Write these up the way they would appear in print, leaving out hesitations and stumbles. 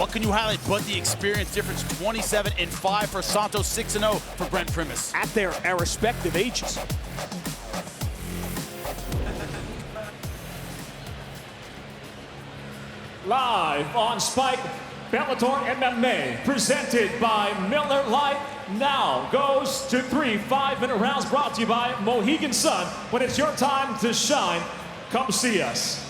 What can you highlight but the experience difference? 27-5 for Santos, 6-0 for Brent Primus. At their respective ages. Live on Spike, Bellator MMA, presented by Miller Lite, now goes to 3 5-minute rounds brought to you by Mohegan Sun. When it's your time to shine, come see us.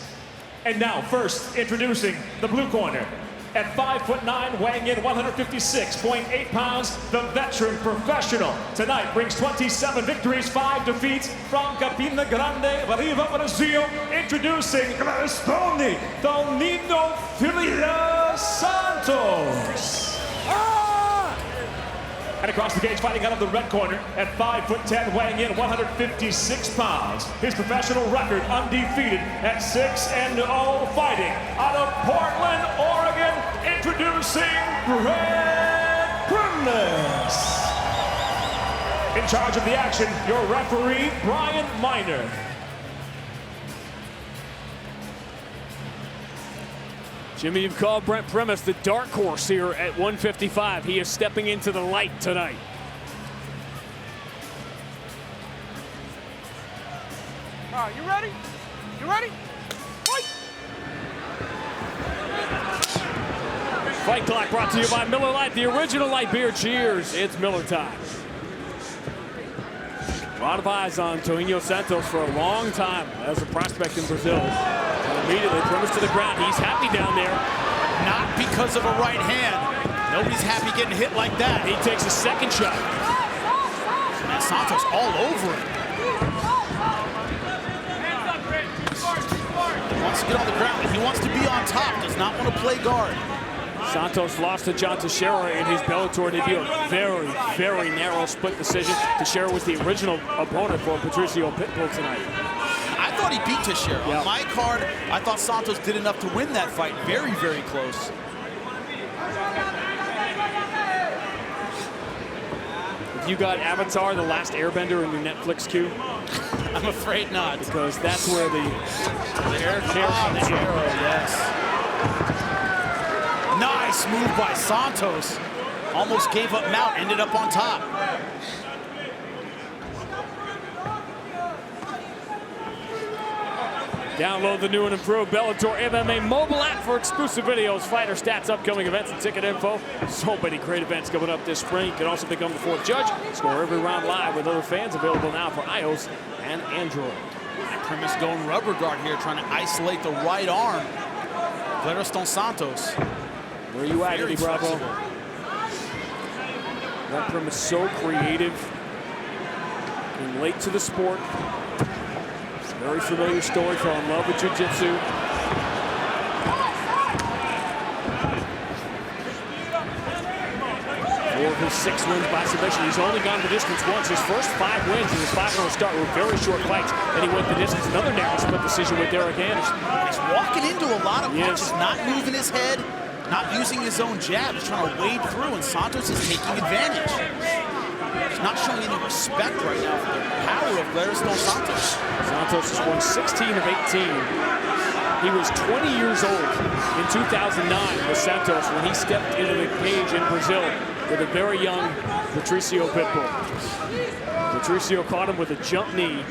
And now, first, introducing the blue corner. At 5'9", weighing in 156.8 pounds, the veteran professional tonight brings 27 victories, 5 defeats from Campina Grande, Riva, Brazil. Introducing Tony Tonino Filha Santos. And across the cage, fighting out of the red corner at 5'10", weighing in 156 pounds. His professional record undefeated at 6-0, fighting out of Portland, Oregon. Introducing Brent Primus. In charge of the action, your referee, Brian Miner. Jimmy, you've called Brent Primus the dark horse here at 155. He is stepping into the light tonight. All right, you ready? You ready? Fight! Fight Clock brought to you by Miller Lite, the original light beer. Cheers, it's Miller time. A lot of eyes on Tonino Santos for a long time as a prospect in Brazil. And immediately, Primus to the ground. He's happy down there. Not because of a right hand. Nobody's happy getting hit like that. He takes a second shot. And Santos all over him. He wants to get on the ground. He wants to be on top. Does not want to play guard. Santos lost to John Teixeira in his Bellator debut. A very, very narrow split decision. Teixeira was the original opponent for Patricio Pitbull tonight. I thought he beat Teixeira. Yep. On my card, I thought Santos did enough to win that fight. Very, very close. Have you got Avatar, The Last Airbender in your Netflix queue? I'm afraid not. Because that's where the arrow, yes. Nice move by Santos. Almost gave up mount, ended up on top. Download the new and improved Bellator MMA mobile app for exclusive videos, fighter stats, upcoming events, and ticket info. So many great events coming up this spring. You can also become the fourth judge. Score every round live with other fans. Available now for iOS and Android. Primus going rubber guard here, trying to isolate the right arm. Vladiston Santos. Where are you at, Eddie Bravo? Brent Primus so creative. Came late to the sport. Very familiar story, fell in love with jiu-jitsu. 4 of his 6 wins by submission. He's only gone the distance once. His first 5 wins in his 5-0 start were very short fights, and he went the distance. Another narrow split decision with Derek Anderson. He's walking into a lot of punches, not moving his head, not using his own jab. He's trying to wade through, and Santos is taking advantage. He's not showing any respect right now for the power of Vladiston Santos. Santos has won 16 of 18. He was 20 years old in 2009 with Santos when he stepped into the cage in Brazil with a very young Patricio Pitbull. Patricio caught him with a jump knee.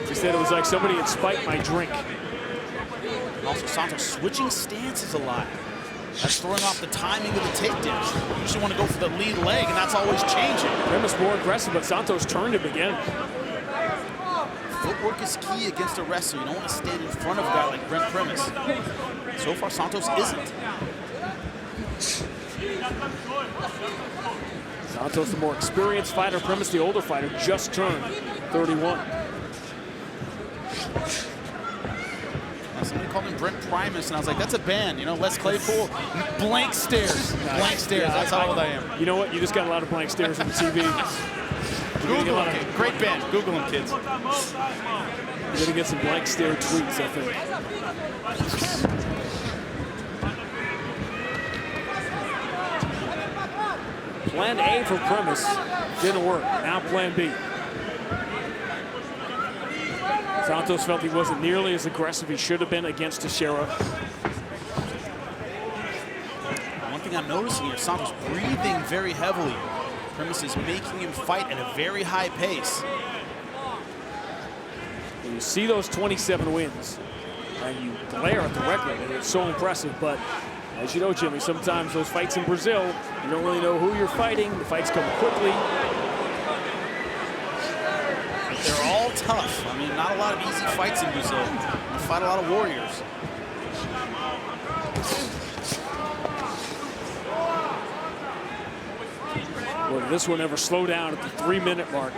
He said it was like somebody had spiked my drink. Also, Santos switching stances a lot. That's throwing off the timing of the takedown. You usually want to go for the lead leg, and that's always changing. Primus more aggressive, but Santos turned him again. Footwork is key against a wrestler. You don't want to stand in front of a guy like Brent Primus. So far, Santos isn't. Santos, the more experienced fighter. Primus, the older fighter, just turned 31. Somebody called him Brent Primus, and I was like, that's a band, you know, Les Claypool. Blank stares. Blank stares. That's how old I am. You know what? You just got a lot of blank stares on the TV. Google him, kid. Great band. Google him, kids. You're going to get some blank stare tweets, I think. Plan A for Primus didn't work. Now plan B. Santos felt he wasn't nearly as aggressive he should have been against Teixeira. One thing I'm noticing here, Santos breathing very heavily. Primus is making him fight at a very high pace. When you see those 27 wins, and you glare at the record, and it's so impressive, but as you know, Jimmy, sometimes those fights in Brazil, you don't really know who you're fighting. The fights come quickly. They're all tough. I mean, not a lot of easy fights in Brazil. You fight a lot of warriors. Boy, did this one ever slow down at the 3-minute mark.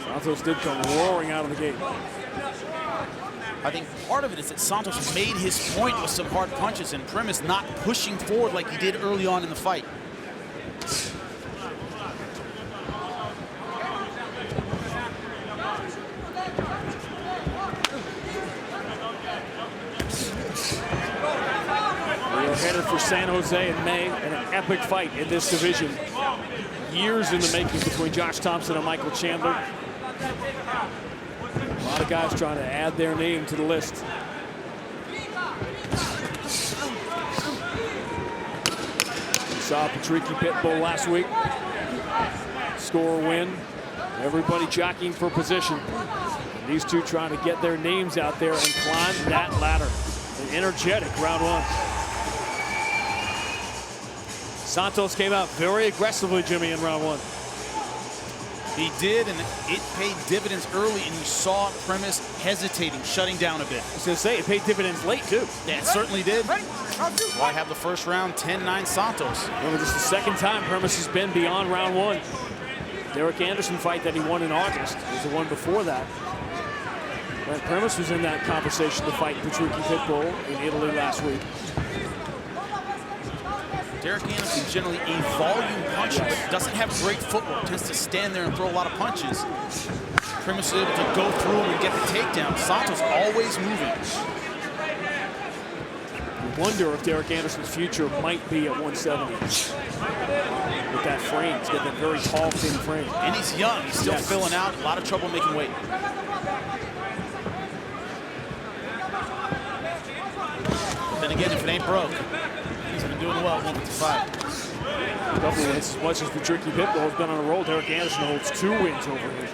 Santos did come roaring out of the gate. I think part of it is that Santos made his point with some hard punches and Primus not pushing forward like he did early on in the fight. We are headed for San Jose in May, and an epic fight in this division. Years in the making between Josh Thompson and Michael Chandler. A lot of guys trying to add their name to the list. We saw Patricky Pitbull last week. Score a win. Everybody jockeying for position. And these two trying to get their names out there and climb that ladder. An energetic round one. Santos came out very aggressively, Jimmy, in round one. He did, and it paid dividends early, and you saw Primus hesitating, shutting down a bit. I was going to say, it paid dividends late, too. Yeah, it certainly did. Why have the first round 10-9 Santos? Remember, this is the second time Primus has been beyond round one. Derek Anderson fight that he won in August was the one before that. Brent Primus was in that conversation to fight Patricky Pitbull in Italy last week. Derek Anderson generally a volume puncher, but doesn't have great footwork, tends to stand there and throw a lot of punches. Primus is able to go through him and get the takedown. Santos always moving. You wonder if Derek Anderson's future might be at 170. With that frame, he's got that very tall, thin frame. And he's young, he's still filling out, a lot of trouble making weight. Then again, if it ain't broke, he's been doing well at 155. A couple wins as much as Patricky Pitbull has been on a roll. Derek Anderson holds 2 wins over him.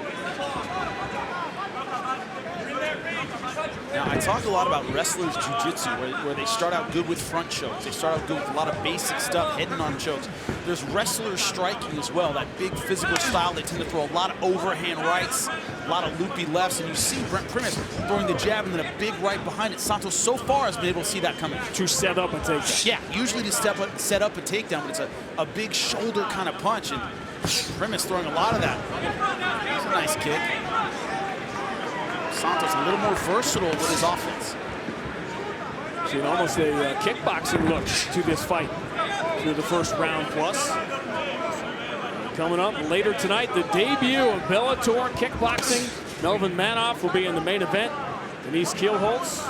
Now, I talk a lot about wrestlers' jiu-jitsu, where they start out good with front chokes. They start out good with a lot of basic stuff, head and arm chokes. There's wrestlers striking as well, that big physical style. They tend to throw a lot of overhand rights, a lot of loopy lefts, and you see Brent Primus throwing the jab and then a big right behind it. Santos so far has been able to see that coming. To set up a takedown. Yeah, usually to set up a takedown, but it's a big shoulder kind of punch, and Primus throwing a lot of that. That's a nice kick. Santos a little more versatile with his offense. See, almost a kickboxing look to this fight through the first round plus. Coming up later tonight, the debut of Bellator Kickboxing. Melvin Manoff will be in the main event. Denise Kielholtz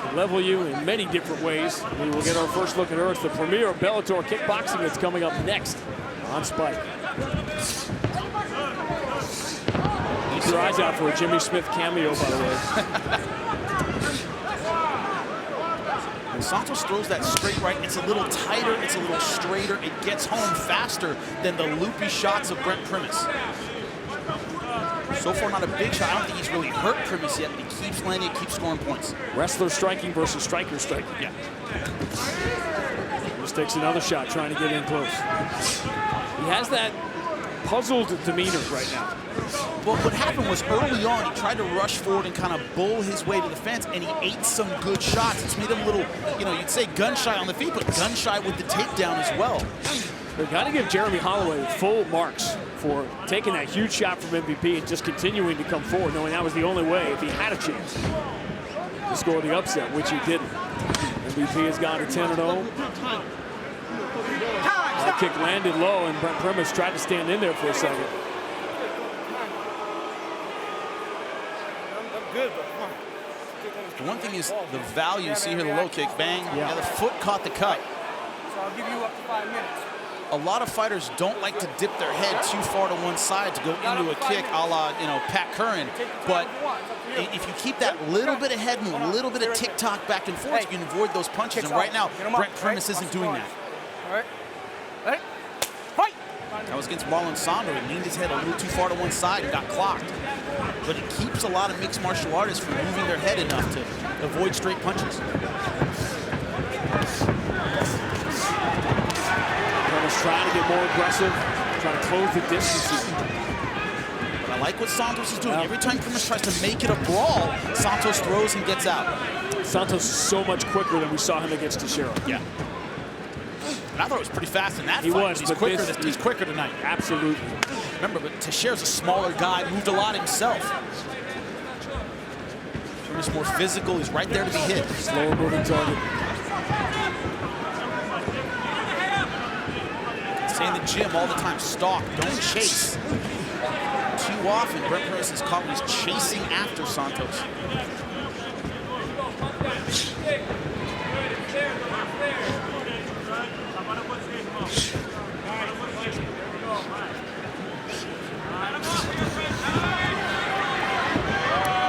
will level you in many different ways. We will get our first look at her. It's the premiere of Bellator Kickboxing that's coming up next on Spike. Keep your eyes out for a Jimmy Smith cameo, by the way. When Santos throws that straight right, it's a little tighter, it's a little straighter. It gets home faster than the loopy shots of Brent Primus. So far, not a big shot. I don't think he's really hurt Primus yet, but he keeps landing, keeps scoring points. Wrestler striking versus striker striking. Yeah. Primus takes another shot, trying to get in close. He has that puzzled demeanor right now. Well, what happened was early on, he tried to rush forward and kind of bull his way to the fence, and he ate some good shots. It's made him a little, you know, you'd say gun-shy on the feet, but gun-shy with the takedown as well. They've got to give Jeremy Holloway full marks for taking that huge shot from MVP and just continuing to come forward, knowing that was the only way, if he had a chance, to score the upset, which he didn't. MVP has gone to 10-0. That kick landed low, and Brent Primus tried to stand in there for a second. The one thing is the value. See here, the low kick, bang. Yeah, the foot caught the cut. So I'll give you up to 5 minutes. a lot of fighters don't like to dip their head too far to one side to go into a kick a la, Pat Curran. But if you keep that little bit of head move, a little bit of tick-tock back and forth, you can avoid those punches. And right now, Brent Primus isn't doing that. All right. Ready? Fight! That was against Marlon Sando. He leaned his head a little too far to one side and got clocked. But it keeps a lot of mixed martial artists from moving their head enough to avoid straight punches. Primus trying to get more aggressive, trying to close the distance. But I like what Santos is doing. Every time Primus tries to make it a brawl, Santos throws and gets out. Santos is so much quicker than we saw him against Teixeira. Yeah. And I thought it was pretty fast in that He fight. was, He's but he's quicker tonight. Absolutely. Remember, but Teixeira's a smaller guy, moved a lot himself. Primus more physical. He's right there to be hit. Slower moving target. Say in the gym all the time, stalk, don't chase. Too often, Brent Primus is caught when he's chasing after Santos.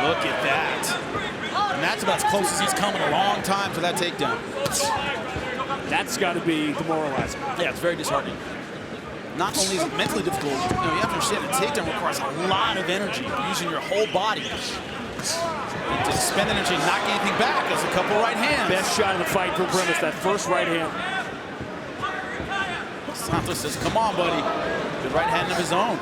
Look at that. And that's about as close as he's come in a long time to that takedown. That's got to be demoralizing. Yeah, it's very disheartening. Not only is it mentally difficult, you have to understand that takedown requires a lot of energy, using your whole body. To spend energy and not get anything back, there's a couple right hands. Best shot of the fight for Primus, that first right hand. Santos says, come on, buddy. Good right hand of his own.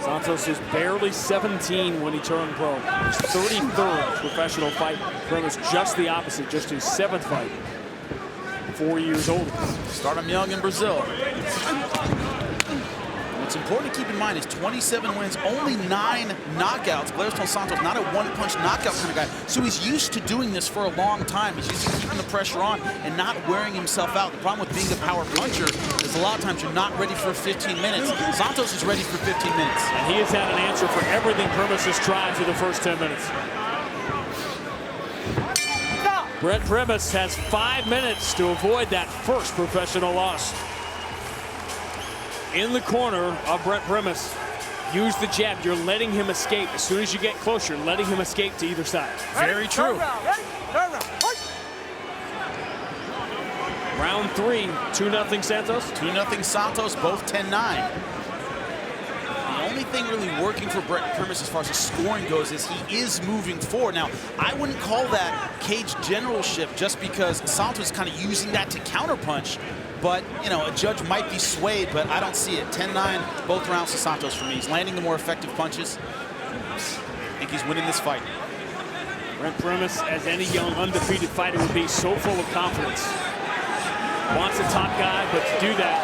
Santos is barely 17 when he turned pro. His 33rd professional fight. Primus just the opposite, just his 7th fight. 4 years older. Start him young in Brazil. What's important to keep in mind is 27 wins, only 9 knockouts. Gleison Santos, not a one-punch knockout kind of guy. So he's used to doing this for a long time. He's used to keeping the pressure on and not wearing himself out. The problem with being a power puncher is a lot of times you're not ready for 15 minutes. Santos is ready for 15 minutes. And he has had an answer for everything Primus has tried through the first 10 minutes. Brent Primus has 5 minutes to avoid that first professional loss. In the corner of Brent Primus, use the jab. You're letting him escape. As soon as you get closer, you're letting him escape to either side. Very true. Round 3, 2-0 Santos. 2-0 Santos, both 10-9. The only thing really working for Brent Primus as far as the scoring goes is he is moving forward. Now, I wouldn't call that cage generalship just because Santos is kind of using that to counterpunch. But, a judge might be swayed, but I don't see it. 10-9, both rounds to Santos for me. He's landing the more effective punches. I think he's winning this fight. Brent Primus, as any young undefeated fighter would be, so full of confidence. Wants a top guy, but to do that,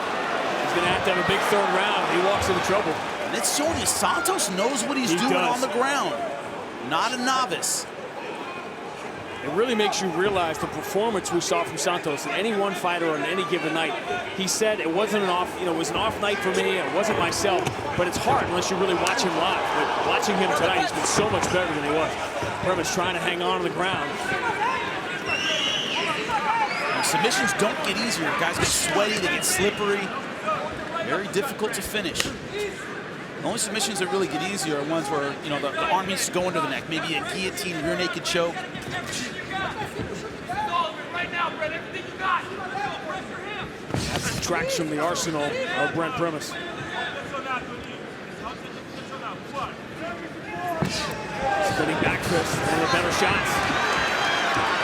he's going to have a big 3rd round. He walks into trouble. And it's showing you Santos knows what he's doing on the ground. Not a novice. It really makes you realize the performance we saw from Santos in any one fighter on any given night. He said it wasn't an off, it was an off night for me. It wasn't myself, but it's hard unless you really watch him live. But watching him tonight, he's been so much better than he was. Primus trying to hang on the ground. And submissions don't get easier. Guys get sweaty, they get slippery. Very difficult to finish. The only submissions that really get easier are ones where, the arm needs to go under the neck. Maybe a guillotine, rear naked choke. That subtracts from the arsenal of Brent Primus. Spinning back fist, one of the better shots.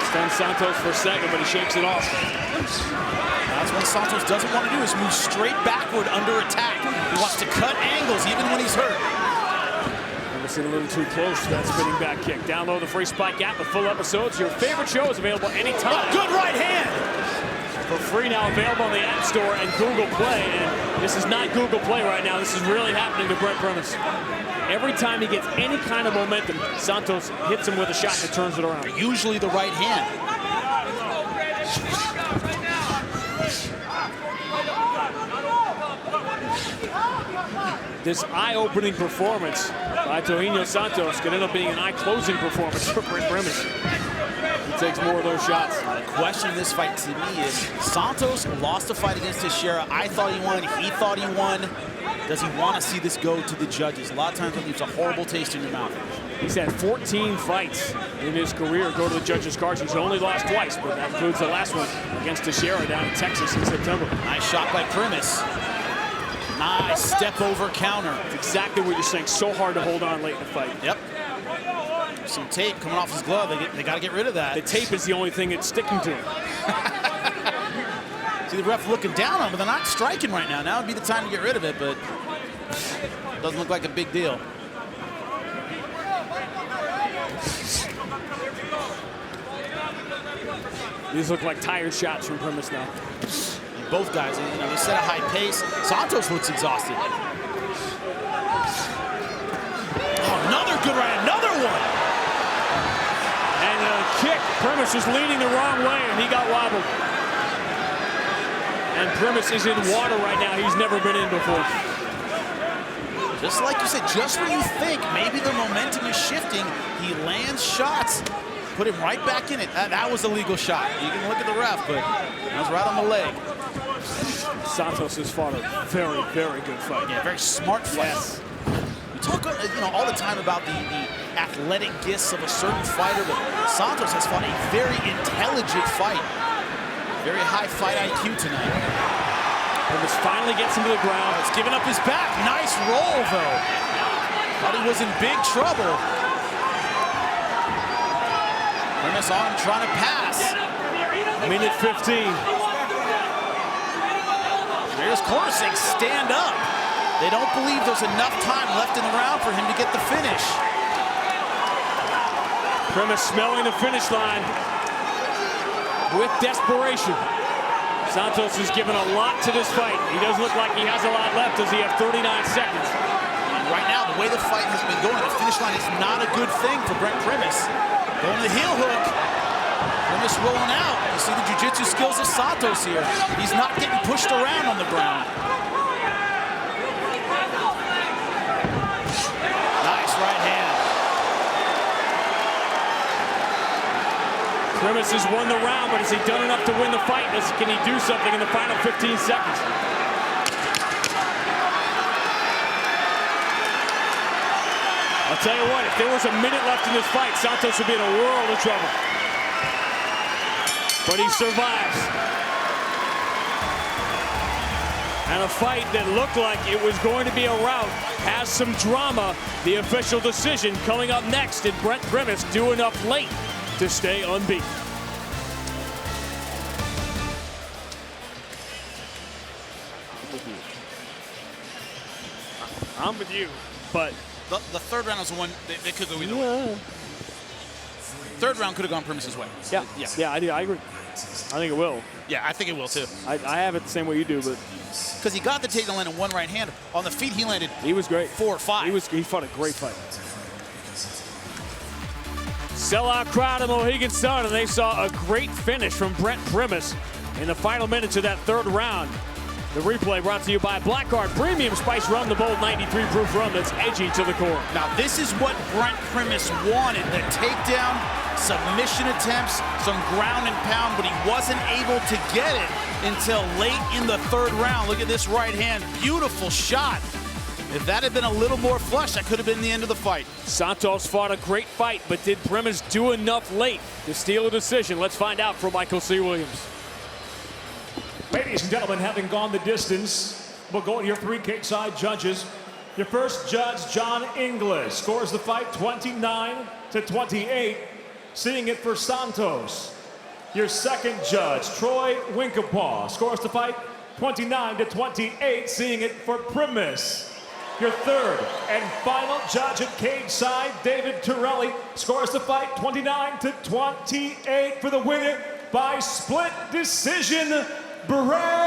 Stuns Santos for a second, but he shakes it off. That's what Santos doesn't want to do, is move straight backward under attack. He wants to cut angles even when he's hurt. A little too close to that spinning back kick. Download the free Spike app with full episodes. Your favorite show is available anytime. Good right hand! For free now, available on the App Store and Google Play. And this is not Google Play right now. This is really happening to Brent Primus. Every time he gets any kind of momentum, Santos hits him with a shot that turns it around. Usually the right hand. this eye-opening performance by Toinho Santos could end up being an eye-closing performance for Brent Primus. He takes more of those shots. The question in this fight to me is, Santos lost a fight against Teixeira. I thought he won. He thought he won. Does he want to see this go to the judges? A lot of times it leaves a horrible taste in your mouth. He's had 14 fights in his career go to the judges' cards. He's only lost twice, but that includes the last one against Teixeira down in Texas in September. Nice shot by Primus. Nice step over counter. It's exactly what you're saying. So hard to hold on late in the fight. Yep. Some tape coming off his glove. They got to get rid of that. The tape is the only thing that's sticking to him. See the ref looking down on him, but they're not striking right now. Now would be the time to get rid of it, but doesn't look like a big deal. These look like tired shots from Primus now. And both guys, you know, they set a high pace. Santos looks exhausted. Oh, another good right, another one. And a kick. Primus was leaning the wrong way, and he got wobbled. And Primus is in water right now he's never been in before. Just like you said, just when you think maybe the momentum is shifting, he lands shots. Put him right back in it. That was a legal shot. You can look at the ref, but that was right on the leg. Santos has fought a very, very good fight. Yeah, very smart fight. Yes. We talk, you know, all the time about the athletic gifts of a certain fighter, but Santos has fought a very intelligent fight. Very high fight IQ tonight. Primus finally gets him to the ground. It's giving up his back. Nice roll, though. Thought he was in big trouble. Primus on him trying to pass. Minute 15. There's corner saying stand up. They don't believe there's enough time left in the round for him to get the finish. Primus smelling the finish line with desperation. Santos has given a lot to this fight. He doesn't look like he has a lot left. Does he have 39 seconds? And right now, the way the fight has been going, the finish line is not a good thing for Brent Primus. Going to the heel hook. Primus rolling out. You see the jiu-jitsu skills of Santos here. He's not getting pushed around on the ground. Nice right hand. Primus has won the round, but has he done enough to win the fight? Can he do something in the final 15 seconds? I'll tell you what, if there was a minute left in this fight, Santos would be in a world of trouble. But he survives. And a fight that looked like it was going to be a rout has some drama. The official decision coming up next. Did Brent Primus do enough late to stay unbeaten? I'm with you, but The third round was the one that could go either way. Third round could have gone Primus's way. Yeah, I agree. I think it will. Yeah, I think it will too. I have it the same way you do, but Because he got the takedown, landed one right hand. On the feet, he landed he was great. 4 or 5. He fought a great fight. Sellout crowd at Mohegan Sun, and they saw a great finish from Brent Primus in the final minutes of that third round. The replay brought to you by Blackguard Premium Spice Rum, the bold 93 proof rum that's edgy to the core. Now, this is what Brent Primus wanted. The takedown, submission attempts, some ground and pound, but he wasn't able to get it until late in the third round. Look at this right hand. Beautiful shot. If that had been a little more flush, that could have been the end of the fight. Santos fought a great fight, but did Primus do enough late to steal a decision? Let's find out from Michael C. Williams. Ladies and gentlemen, having gone the distance, we'll go to your 3 cage-side judges. Your first judge, John Inglis, scores the fight 29-28, seeing it for Santos. Your second judge, Troy Winkapaw, scores the fight 29-28, seeing it for Primus. Your third and final judge at cage side, David Torelli, scores the fight 29-28 for the winner by split decision, Brent